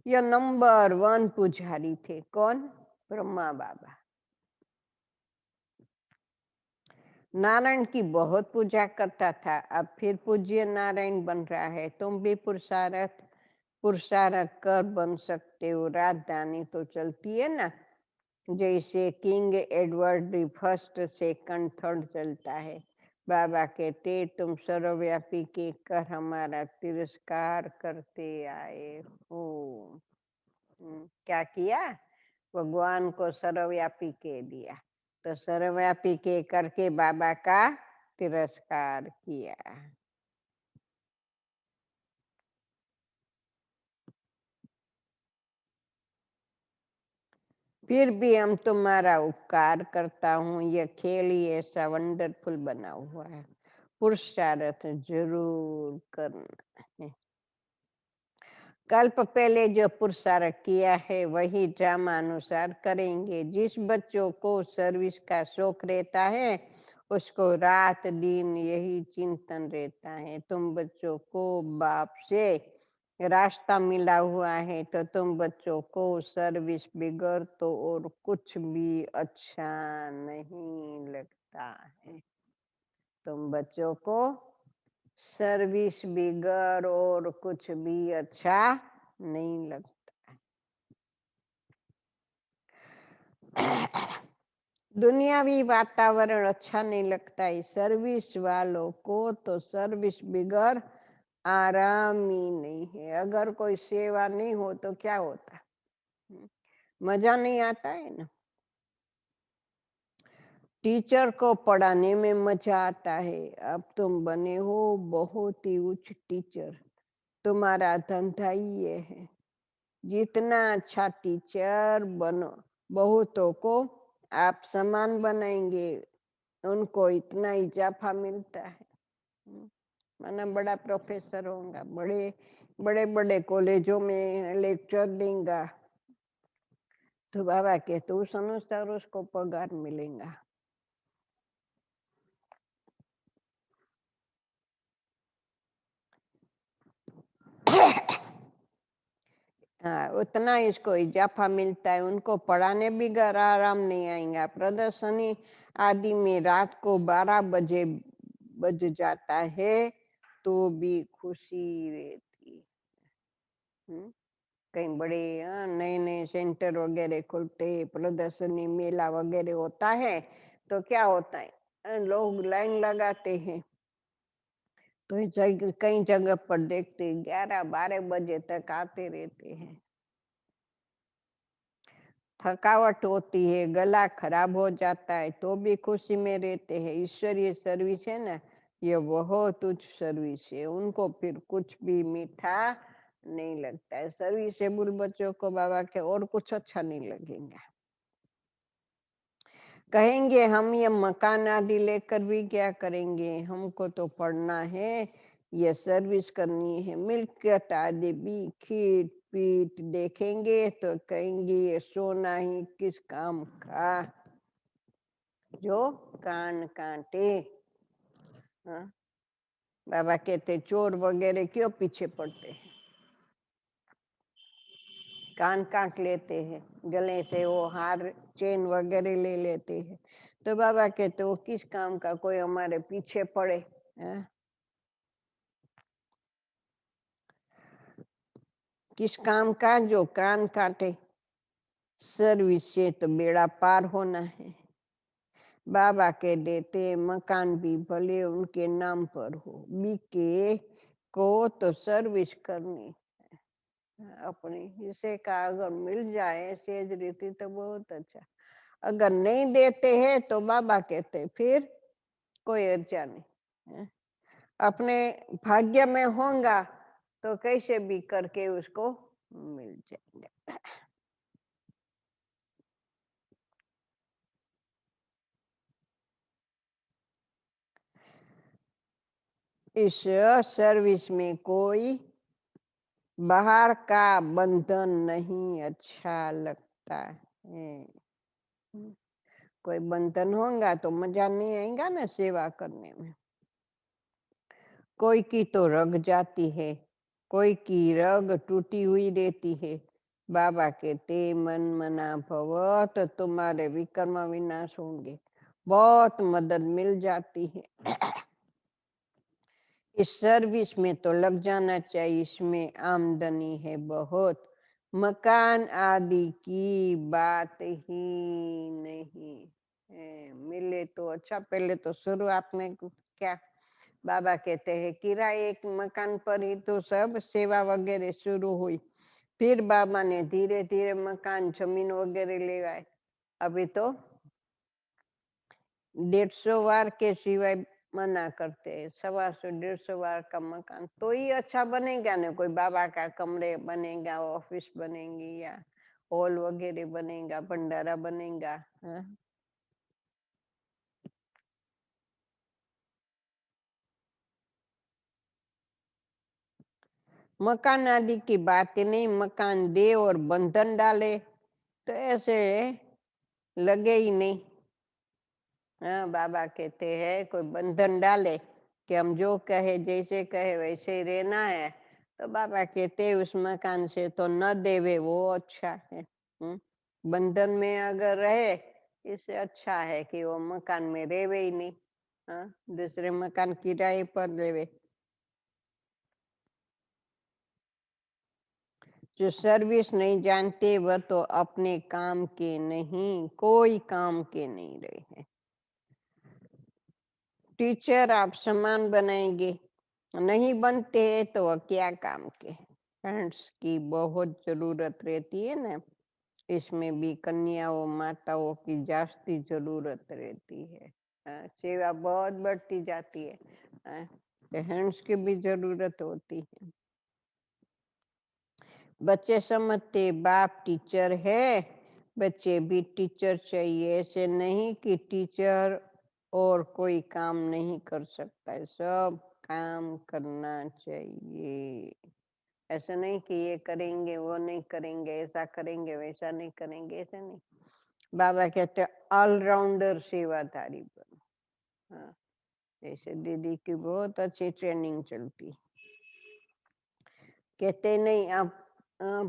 यह नंबर 1 पुजारी थे। कौन? ब्रह्मा बाबा। नारायण की बहुत पूजा करता था, अब फिर पूज्य नारायण बन रहा है। तुम भी पुरुषार्थ कर बन सकते हो। राजधानी तो चलती है ना, जैसे king Edward first second third चलता है। बाबा कहते तुम सर्वव्यापी के कर हमारा तिरस्कार करते आए हो। क्या किया? भगवान को सर्वव्यापी कह दिया, तो सर्वव्यापी के करके बाबा का तिरस्कार किया। फिर भी हम तुम्हारा उपकार करता हूँ। यह खेल ही ऐसा वंडरफुल बना हुआ है, पुरुषार्थ जरूर करना है। कल्प पहले जो पुरुषार्थ किया है वही ड्रामा अनुसार करेंगे। जिस बच्चों को सर्विस का शौक रहता है उसको रात दिन यही चिंतन रहता है। तुम बच्चों को बाप से रास्ता मिला हुआ है तो तुम बच्चों को सर्विस बिगड़ तो और कुछ भी अच्छा नहीं लगता है। तुम बच्चों को सर्विस बिगड़ और कुछ भी अच्छा नहीं लगता। दुनियावी वातावरण अच्छा नहीं लगता है। सर्विस वालों को तो सर्विस बिगड़ आराम ही नहीं है। अगर कोई सेवा नहीं हो तो क्या होता, मजा नहीं आता है ना। टीचर को पढ़ाने में मजा आता है। अब तुम बने हो बहुत ही उच्च टीचर, तुम्हारा धंधा ही ये है। जितना अच्छा टीचर बनो, बहुतों को आप समान बनाएंगे, उनको इतना इजाफा मिलता है। माना बड़ा प्रोफेसर होगा, बड़े बड़े बड़े कॉलेजों में लेक्चर देगा, तो बाबा के तो उस अनुसार उसको पगार मिलेगा। हाँ, उतना इसको इजाफा मिलता है। उनको पढ़ाने भी घर आराम नहीं आएगा। प्रदर्शनी आदि में रात को 12 बजे बज जाता है तो भी खुशी रहती। कहीं बड़े नए नए सेंटर वगैरह खुलते, प्रदर्शनी मेला वगैरह होता है, तो क्या होता है, लोग लाइन लगाते हैं। तो कई जगह पर देखते 11-12 बजे तक आते रहते हैं। थकावट होती है, गला खराब हो जाता है, तो भी खुशी में रहते हैं। ईश्वरीय सर्विस है ना, ये बहुत उच्च सर्विस है। उनको फिर कुछ भी मीठा नहीं लगता है। सर्विसेबल बच्चों को बाबा के और कुछ अच्छा नहीं लगेगा। कहेंगे हम ये मकान आदि लेकर भी क्या करेंगे, हमको तो पढ़ना है, ये सर्विस करनी है। मिल्कियत आदि भी खीट पीट देखेंगे तो कहेंगे ये सोना ही किस काम का, जो कान काटे। हाँ? बाबा कहते चोर वगैरह क्यों पीछे पड़ते हैं, कान काट लेते हैं, गले से वो हार चेन वगैरह ले लेते हैं। तो बाबा कहते वो किस काम का कोई हमारे पीछे पड़े। किस काम का, जो कान काटे। सर्विस से तो बेड़ा पार होना है। बाबा के देते मकान भी भले उनके नाम पर हो, बीके को तो सर्विस करनी अपनी हिस्से का अगर मिल जाए सेज रीति तो बहुत अच्छा। अगर नहीं देते हैं तो बाबा कहते फिर कोई अर्चा नहीं, अपने भाग्य में होगा तो कैसे भी करके उसको मिल जाएगा। इस सर्विस में कोई बाहर का बंधन नहीं अच्छा लगता है। कोई बंधन होगा तो मजा नहीं आएगा ना सेवा करने में। कोई की तो रग जाती है, कोई की रग टूटी हुई रहती है। बाबा कहते मन मना भव तो तुम्हारे विकर्म विनाश होंगे, बहुत मदद मिल जाती है। इस सर्विस में तो लग जाना चाहिए, इसमें आमदनी है बहुत। मकान आदि की बात ही नहीं है, मिले तो अच्छा। पहले तो शुरुआत में क्या बाबा कहते हैं किराए एक मकान पर ही तो सब सेवा वगैरह शुरू हुई, फिर बाबा ने धीरे धीरे मकान जमीन वगैरह ले आए। अभी तो 150 वार के सिवाय मना करते हैं। 125-150 वार का मकान तो ही अच्छा बनेगा ना। कोई बाबा का कमरे बनेगा, ऑफिस बनेगी या हॉल वगैरह बनेगा, भंडारा बनेगा। मकान आदि की बात नहीं, मकान दे और बंधन डाले तो ऐसे लगे ही नहीं। हाँ, बाबा कहते हैं कोई बंधन डाले कि हम जो कहे जैसे कहे वैसे ही रहना है, तो बाबा कहते हैं उस मकान से तो न देवे वो अच्छा है। बंधन में अगर रहे इससे अच्छा है कि वो मकान में रेवे ही नहीं। हाँ, दूसरे मकान किराए पर लेवे। जो सर्विस नहीं जानते वह तो अपने काम के नहीं, कोई काम के नहीं रहे हैं। टीचर आप समान बनाएंगे, नहीं बनते हैं तो वह क्या काम के। फ्रेंड्स की बहुत जरूरत रहती है ना, इसमें भी कन्याओं माताओं की जास्ती जरूरत रहती है। सेवा बहुत बढ़ती जाती है, तो हैंड्स की भी जरूरत होती है। बच्चे समझते बाप टीचर है, बच्चे भी टीचर चाहिए। ऐसे नहीं कि टीचर और कोई काम नहीं कर सकता है, सब काम करना चाहिए। ऐसा नहीं कि ये करेंगे वो नहीं करेंगे, ऐसा करेंगे वैसा नहीं करेंगे, ऐसा नहीं। बाबा कहते ऑलराउंडर सेवाधारी बनो। हाँ, जैसे दीदी की बहुत अच्छी ट्रेनिंग चलती। कहते नहीं आप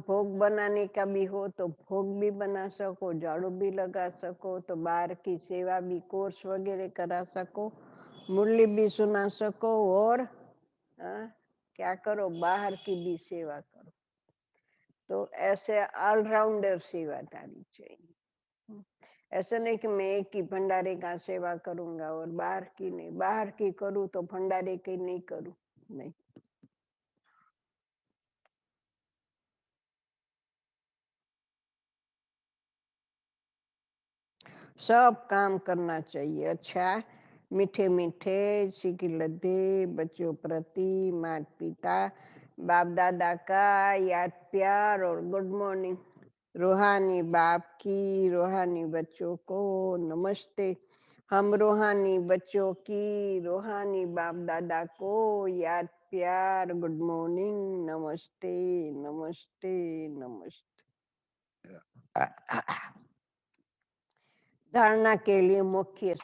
भोग बनाने का भी हो तो भोग भी बना सको, झाड़ू भी लगा सको, तो बाहर की सेवा भी कोर्स वगैरह करा सको, मुरली भी सुना सको, और क्या करो, बाहर की भी सेवा करो। तो ऐसे ऑलराउंडर सेवादारी चाहिए। ऐसा नहीं कि मैं एक ही भंडारे का सेवा करूंगा और बाहर की नहीं, बाहर की करूँ तो भंडारे की नहीं करूँ, नहीं। सब काम करना चाहिए। अच्छा, मीठे मीठे सीखी लद्दे बच्चों प्रति माता पिता बाप दादा का याद प्यार और गुड मॉर्निंग। रूहानी बाप की रूहानी बच्चों को नमस्ते। हम रूहानी बच्चों की रूहानी बाप दादा को याद प्यार गुड मॉर्निंग, नमस्ते नमस्ते नमस्ते। धारणा के लिए मुख्य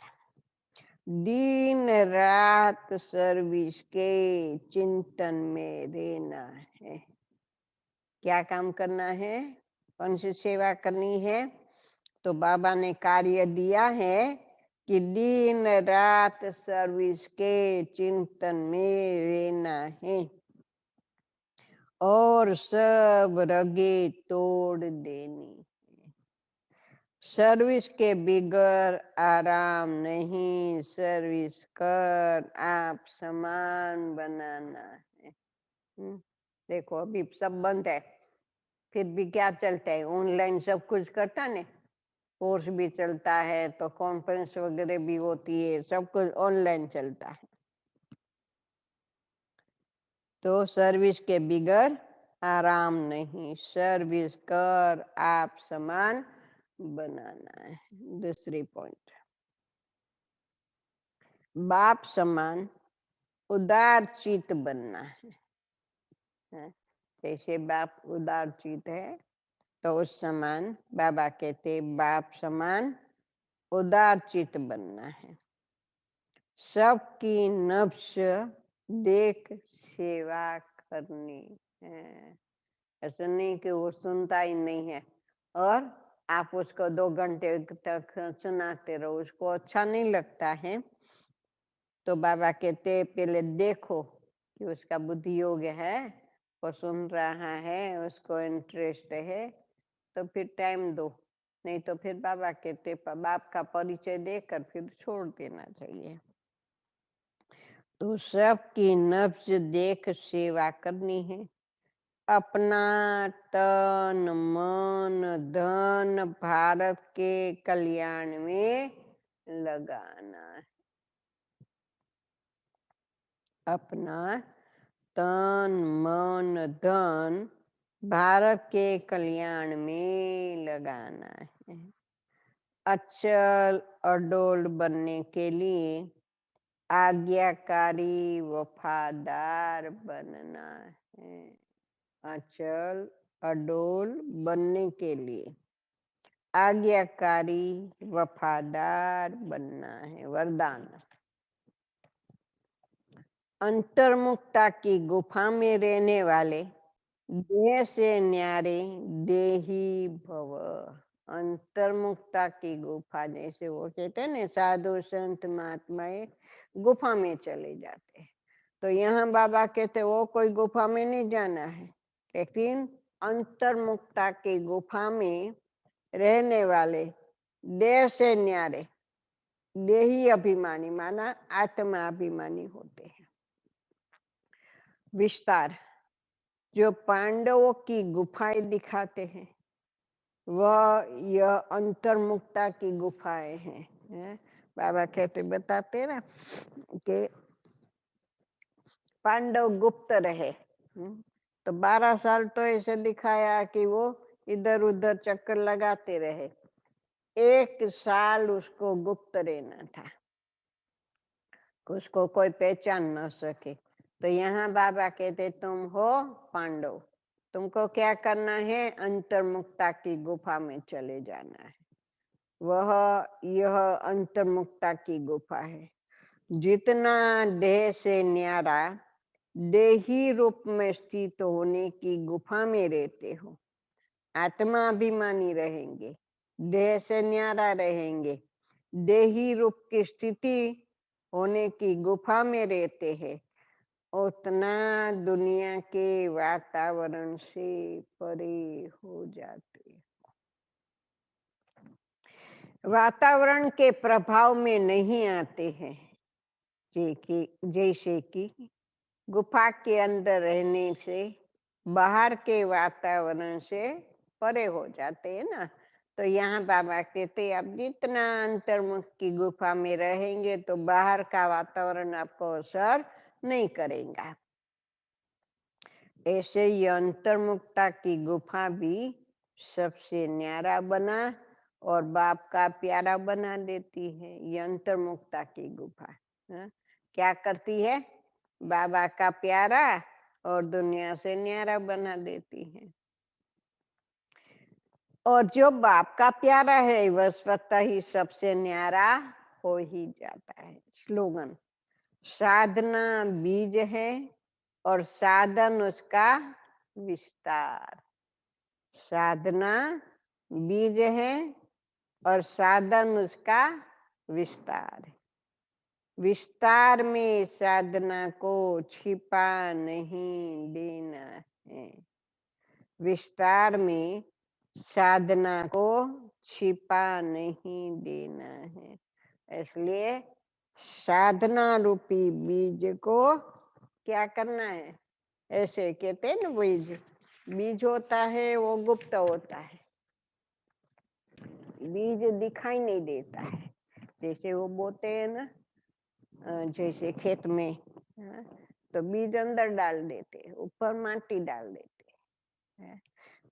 दिन रात सर्विस के चिंतन में रहना है। क्या काम करना है, कौन सी सेवा करनी है? तो बाबा ने कार्य दिया है कि दिन रात सर्विस के चिंतन में रहना है और सब रगे तोड़ देनी। सर्विस के बिगर आराम नहीं, सर्विस कर आप समान बनाना है। देखो अभी सब बंद है, फिर भी क्या चलता है, ऑनलाइन सब कुछ करता है, कोर्स भी चलता है, तो कॉन्फ्रेंस वगैरह भी होती है, सब कुछ ऑनलाइन चलता है। तो सर्विस के बिगर आराम नहीं, सर्विस कर आप समान बनाना है। दूसरी पॉइंट, बाप समान उदार चित बनना है। जैसे बाप उदार चित है, तो उस समान बाबा कहते बाप समान उदार चित बनना है। सबकी नफ्स देख सेवा करनी है। ऐसा नहीं कि वो सुनता ही नहीं है और आप उसको 2 घंटे तक सुनाते रहो, उसको अच्छा नहीं लगता है। तो बाबा कहते पहले देखो कि उसका बुद्धि योग्य है, वो सुन रहा है, उसको इंटरेस्ट है, तो फिर टाइम दो। नहीं तो फिर बाबा कहते बाप का परिचय देकर फिर छोड़ देना चाहिए। तो सबकी नफ्स देख सेवा करनी है। अपना तन मन धन भारत के कल्याण में लगाना है। अपना तन मन धन भारत के कल्याण में लगाना है। अचल अडोल बनने के लिए आज्ञाकारी वफादार बनना है। अचल अडोल बनने के लिए आज्ञाकारी वफादार बनना है। वरदान, अंतर्मुखता की गुफा में रहने वाले देह से न्यारे देही भव। अंतर्मुखता की गुफा, जैसे वो कहते हैं ना साधु संत महात्माएं गुफा में चले जाते हैं, तो यहाँ बाबा कहते वो कोई गुफा में नहीं जाना है, लेकिन अंतर्मुखता की गुफा में रहने वाले देह से न्यारे देही अभिमानी माना आत्मा अभिमानी होते हैं। विस्तार, जो पांडवों की गुफाएं दिखाते हैं, वह यह अंतर्मुक्ता की गुफाएं हैं। बाबा कहते बताते ना कि पांडव गुप्त रहे। तो 12 साल तो ऐसे दिखाया कि वो इधर उधर चक्कर लगाते रहे। 1 साल उसको गुप्त रहना था, उसको कोई पहचान न सके। तो यहाँ बाबा कहते तुम हो पांडव, तुमको क्या करना है, अंतर्मुक्ता की गुफा में चले जाना है। वह यह अंतर्मुक्ता की गुफा है। जितना देह से न्यारा देही रूप में स्थित होने की गुफा में रहते हो, आत्मा अभिमानी रहेंगे, देह से न्यारा रहेंगे, देही रूप की स्थिति होने की गुफा में रहते हैं, उतना दुनिया के वातावरण से परे हो जाते। वातावरण के प्रभाव में नहीं आते हैं, जैसे कि गुफा के अंदर रहने से बाहर के वातावरण से परे हो जाते हैं ना। तो यहाँ बाबा कहते आप जितना अंतर्मुख की गुफा में रहेंगे तो बाहर का वातावरण आपको असर नहीं करेगा। ऐसे ही अंतर्मुक्ता की गुफा भी सबसे न्यारा बना और बाप का प्यारा बना देती है। ये अंतर्मुक्ता की गुफा क्या करती है, बाबा का प्यारा और दुनिया से न्यारा बना देती है। और जो बाप का प्यारा है वह स्वतः ही सबसे न्यारा हो ही जाता है। स्लोगन, साधना बीज है और साधन उसका विस्तार। साधना बीज है और साधन उसका विस्तार है। विस्तार में साधना को छिपा नहीं देना है। विस्तार में साधना को छिपा नहीं देना है। इसलिए साधना रूपी बीज को क्या करना है, ऐसे कहते हैं ना, बीज होता है वो गुप्त होता है, बीज दिखाई नहीं देता है। जैसे वो बोते हैं ना, जैसे खेत में तो बीज अंदर डाल देते, ऊपर माटी डाल देते,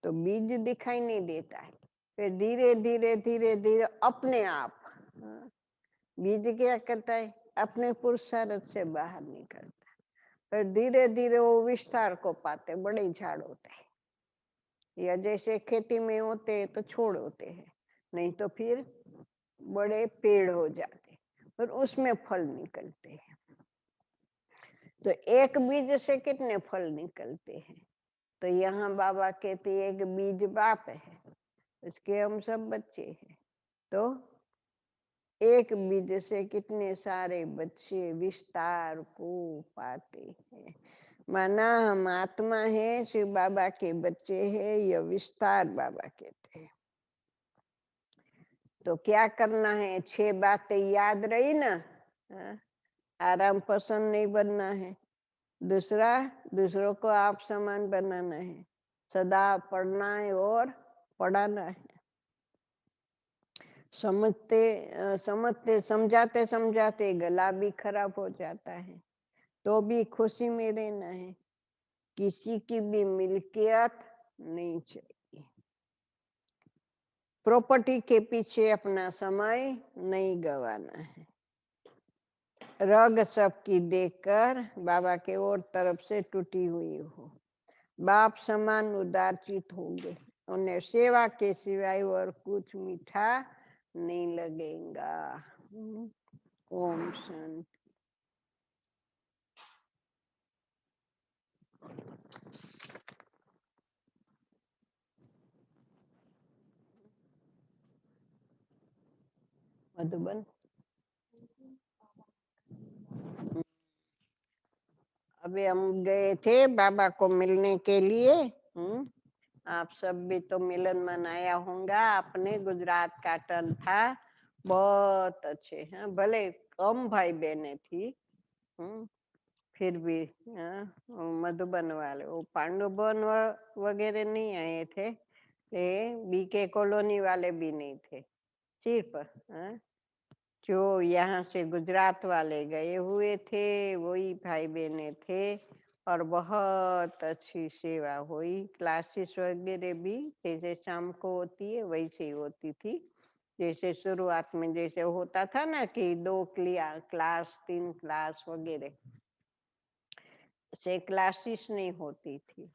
तो बीज दिखाई नहीं देता है। फिर धीरे धीरे धीरे धीरे अपने आप बीज क्या करता है, अपने पुरुषार्थ से बाहर निकलता है। फिर धीरे धीरे वो विस्तार को पाते, बड़े झाड़ होते हैं, या जैसे खेती में होते हैं तो छोड़ होते हैं, नहीं तो फिर बड़े पेड़ हो जाते और उसमें फल निकलते हैं। तो एक बीज से कितने फल निकलते हैं। तो यहाँ बाबा कहते हैं एक बीज बाप है, उसके हम सब बच्चे हैं। तो एक बीज से कितने सारे बच्चे विस्तार को पाते हैं। माना हम आत्मा है, शिव बाबा के बच्चे हैं, यह विस्तार बाबा कहते हैं। तो क्या करना है, 6 बातें याद रही ना। आराम पसंद नहीं बनना है, दूसरा दूसरों को आप समान बनाना है, सदा पढ़ना है और पढ़ाना है, समझते समझाते समझाते गला भी खराब हो जाता है तो भी खुशी में रहना है, किसी की भी मिल्कियत नहीं चाहिए, प्रॉपर्टी के पीछे अपना समय नहीं गवाना है, रग सबकी देखकर बाबा के और तरफ से टूटी हुई हो, बाप समान उदारचित होंगे, उन्हें सेवा के सिवाय और कुछ मीठा नहीं लगेगा। ओम शांति। मधुबन, अभी हम गए थे बाबा को मिलने के लिए। आप सब भी तो मिलन मनाया होगा आपने, गुजरात का टर्न था, बहुत अच्छे हैं, भले कम भाई बहने थी, फिर भी मधुबन वाले, वो पांडुबन वगैरह नहीं आए थे, ये बीके कॉलोनी वाले भी नहीं थे, सिर्फ जो यहाँ से गुजरात वाले गए हुए थे वही भाई बहने थे, और बहुत अच्छी सेवा हुई। क्लासेस वगैरह भी जैसे शाम को होती है वैसे ही होती थी, जैसे शुरुआत में जैसे होता था ना कि 2 क्लास 3 क्लास वगैरह, से क्लासेस नहीं होती थी।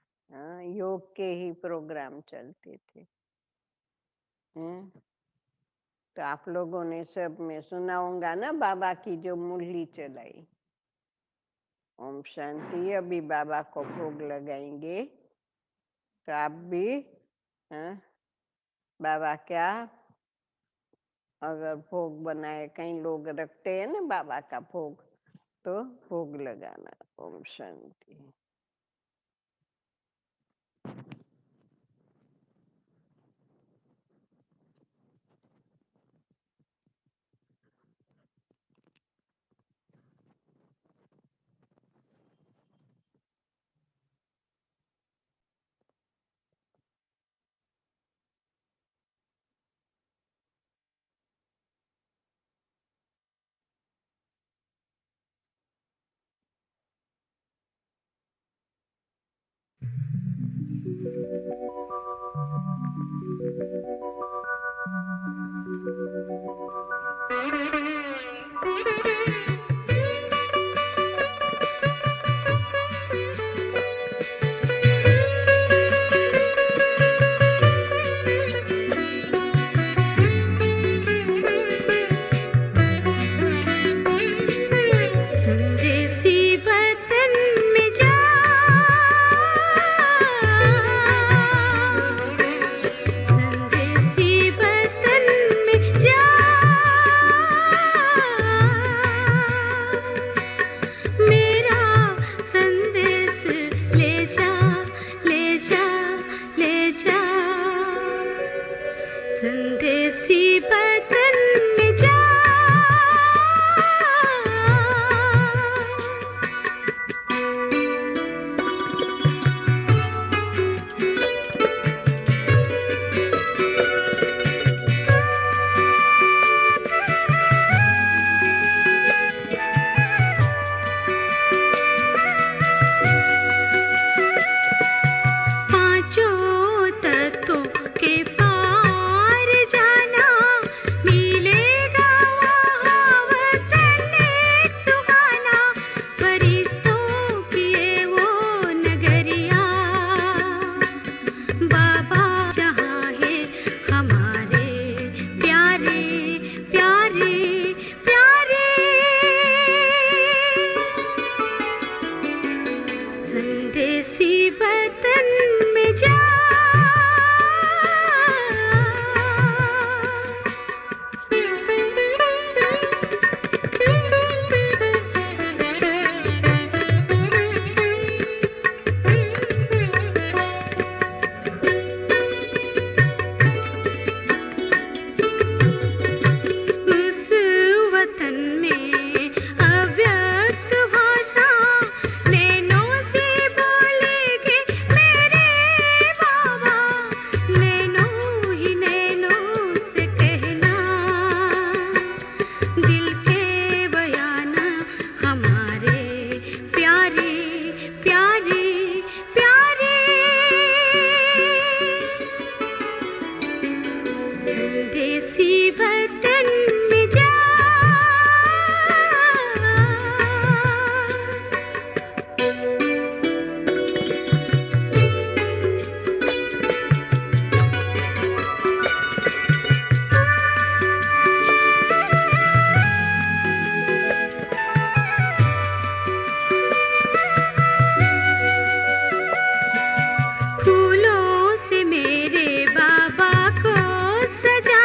योग के ही प्रोग्राम चलते थे। तो आप लोगों ने सब मैं सुनाऊंगा ना बाबा की जो मुरली चलाई। ओम शांति। अभी बाबा को भोग लगाएंगे, तो आप भी बाबा क्या अगर भोग बनाए, कई लोग रखते हैं ना बाबा का भोग, तो भोग लगाना। ओम शांति। फूलों से मेरे बाबा को सजा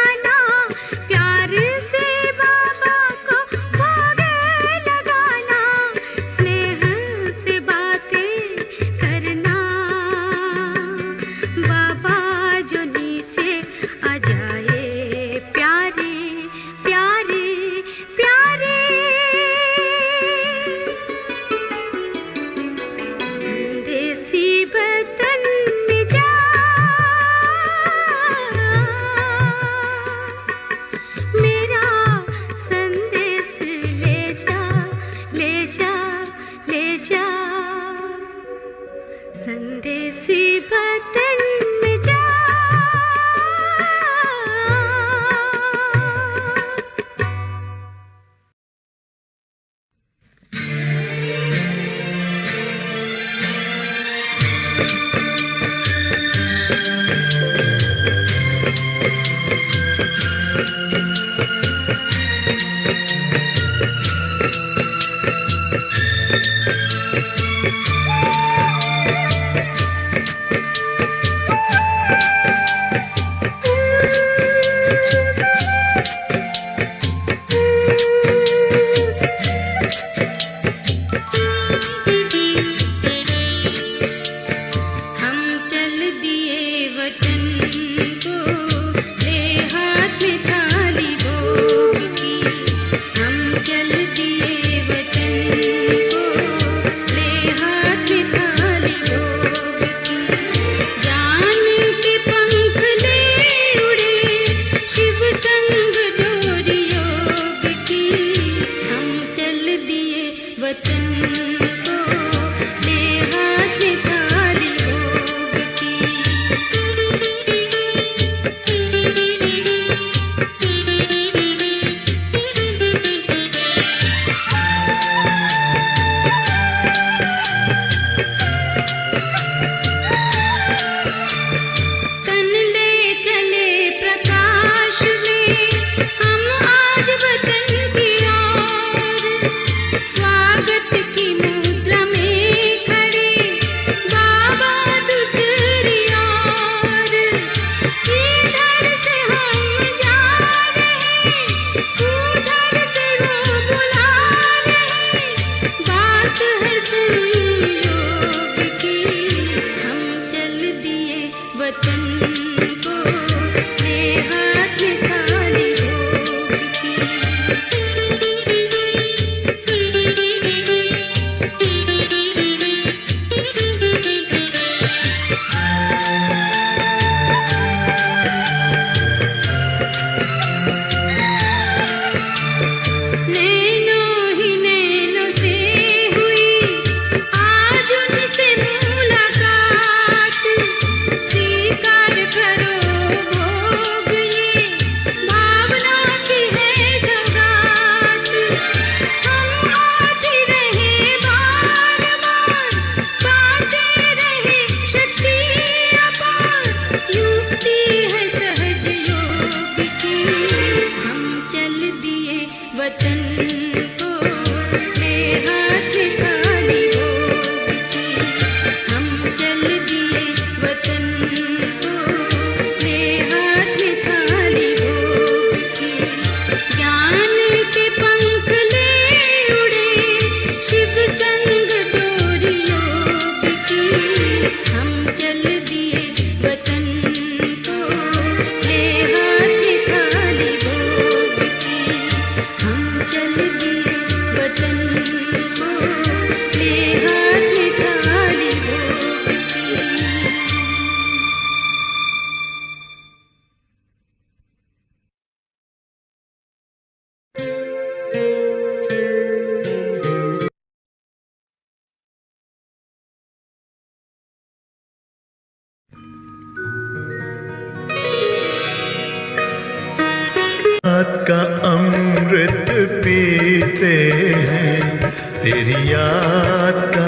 तेरी याद का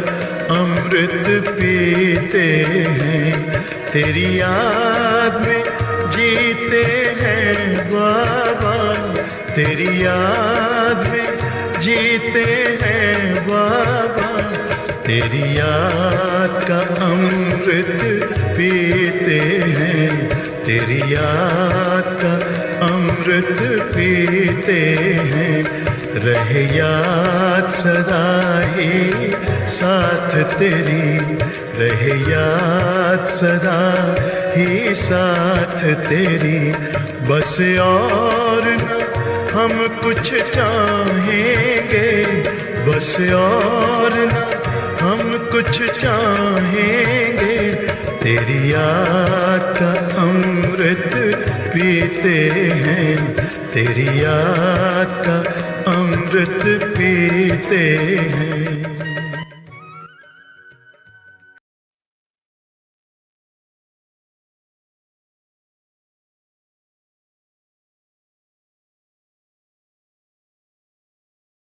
अमृत पीते हैं, तेरी याद में जीते हैं बाबा, तेरी याद में जीते हैं बाबा, तेरी याद का अमृत पीते हैं, तेरी याद का अमृत पीते हैं। रहे याद सदा ही साथ तेरी, रहे याद सदा ही साथ तेरी, बस और न हम कुछ चाहेंगे, बस और न हम कुछ चाहेंगे, तेरी याद का अमृत पीते हैं, तेरी याद का अमृत पीते हैं।